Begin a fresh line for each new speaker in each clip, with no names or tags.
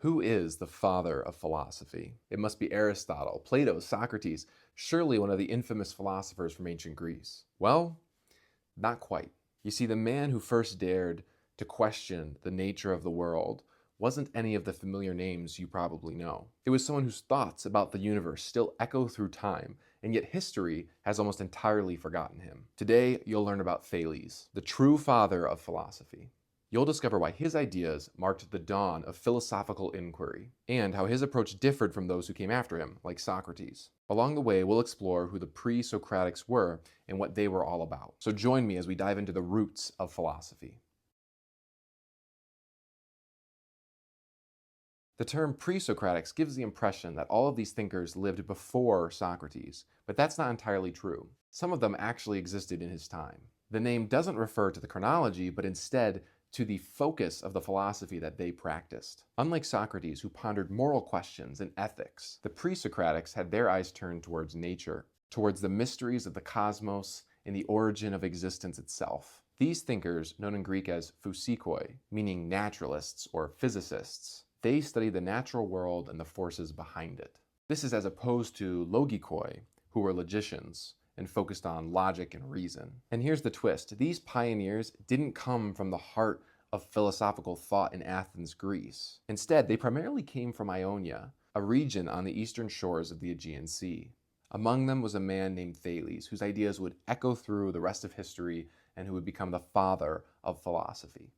Who is the father of philosophy? It must be Aristotle, Plato, Socrates, surely one of the infamous philosophers from ancient Greece. Well, not quite. You see, the man who first dared to question the nature of the world wasn't any of the familiar names you probably know. It was someone whose thoughts about the universe still echo through time, and yet history has almost entirely forgotten him. Today, you'll learn about Thales, the true father of philosophy. You'll discover why his ideas marked the dawn of philosophical inquiry, and how his approach differed from those who came after him, like Socrates. Along the way, we'll explore who the pre-Socratics were and what they were all about. So join me as we dive into the roots of philosophy. The term pre-Socratics gives the impression that all of these thinkers lived before Socrates, but that's not entirely true. Some of them actually existed in his time. The name doesn't refer to the chronology, but instead to the focus of the philosophy that they practiced. Unlike Socrates, who pondered moral questions and ethics, the pre-Socratics had their eyes turned towards nature, towards the mysteries of the cosmos and the origin of existence itself. These thinkers, known in Greek as physikoi, meaning naturalists or physicists, they studied the natural world and the forces behind it. This is as opposed to logikoi, who were logicians and focused on logic and reason. And here's the twist. These pioneers didn't come from the heart of philosophical thought in Athens, Greece. Instead, they primarily came from Ionia, a region on the eastern shores of the Aegean Sea. Among them was a man named Thales, whose ideas would echo through the rest of history and who would become the father of philosophy.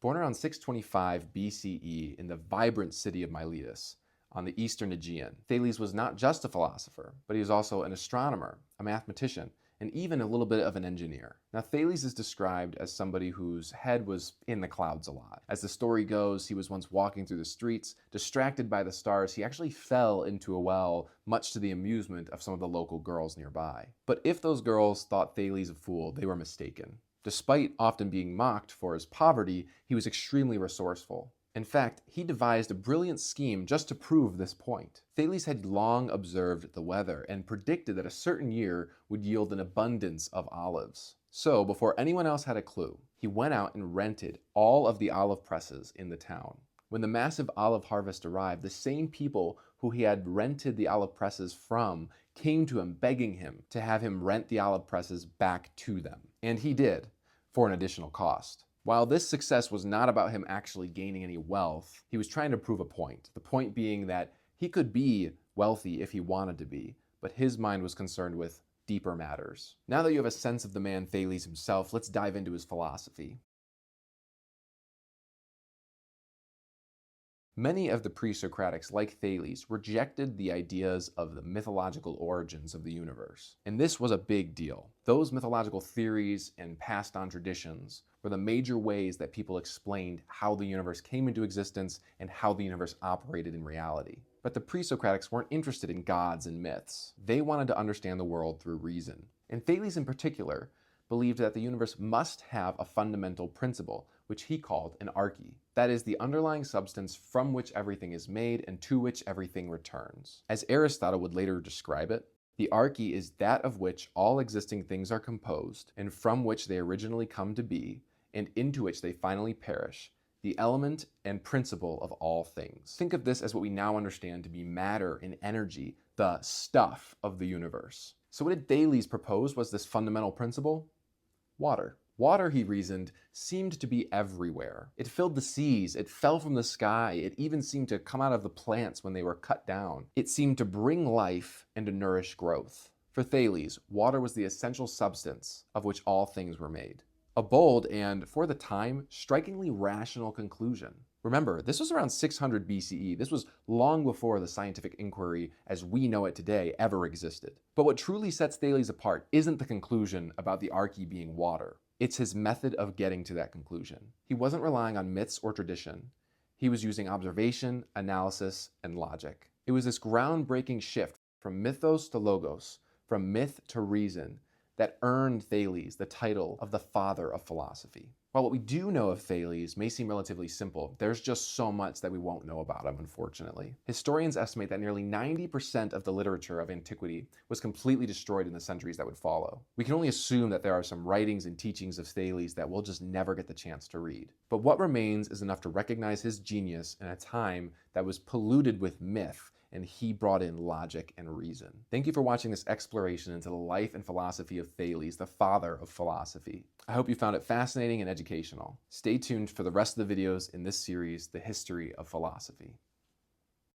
Born around 625 BCE in the vibrant city of Miletus, on the eastern Aegean, Thales was not just a philosopher, but he was also an astronomer, a mathematician, and even a little bit of an engineer. Now, Thales is described as somebody whose head was in the clouds a lot. As the story goes, he was once walking through the streets, distracted by the stars. He actually fell into a well, much to the amusement of some of the local girls nearby. But if those girls thought Thales a fool, they were mistaken. Despite often being mocked for his poverty, he was extremely resourceful. In fact, he devised a brilliant scheme just to prove this point. Thales had long observed the weather and predicted that a certain year would yield an abundance of olives. So, before anyone else had a clue, he went out and rented all of the olive presses in the town. When the massive olive harvest arrived, the same people who he had rented the olive presses from came to him begging him to have him rent the olive presses back to them. And he did, for an additional cost. While this success was not about him actually gaining any wealth, he was trying to prove a point. The point being that he could be wealthy if he wanted to be, but his mind was concerned with deeper matters. Now that you have a sense of the man Thales himself, let's dive into his philosophy. Many of the pre-Socratics, like Thales, rejected the ideas of the mythological origins of the universe. And this was a big deal. Those mythological theories and passed on traditions were the major ways that people explained how the universe came into existence and how the universe operated in reality. But the pre-Socratics weren't interested in gods and myths. They wanted to understand the world through reason. And Thales in particular believed that the universe must have a fundamental principle, which he called an arche. That is the underlying substance from which everything is made and to which everything returns. As Aristotle would later describe it, the arche is that of which all existing things are composed, and from which they originally come to be, and into which they finally perish, the element and principle of all things. Think of this as what we now understand to be matter and energy, the stuff of the universe. So what did Thales propose was this fundamental principle? Water. Water, he reasoned, seemed to be everywhere. It filled the seas, it fell from the sky, it even seemed to come out of the plants when they were cut down. It seemed to bring life and to nourish growth. For Thales, water was the essential substance of which all things were made. A bold and, for the time, strikingly rational conclusion. Remember, this was around 600 BCE. This was long before the scientific inquiry as we know it today ever existed. But what truly sets Thales apart isn't the conclusion about the arche being water. It's his method of getting to that conclusion. He wasn't relying on myths or tradition. He was using observation, analysis, and logic. It was this groundbreaking shift from mythos to logos, from myth to reason, that earned Thales the title of the father of philosophy. While what we do know of Thales may seem relatively simple, there's just so much that we won't know about him, unfortunately. Historians estimate that nearly 90% of the literature of antiquity was completely destroyed in the centuries that would follow. We can only assume that there are some writings and teachings of Thales that we'll just never get the chance to read. But what remains is enough to recognize his genius in a time that was polluted with myth, and he brought in logic and reason. Thank you for watching this exploration into the life and philosophy of Thales, the father of philosophy. I hope you found it fascinating and educational. Stay tuned for the rest of the videos in this series, The History of Philosophy.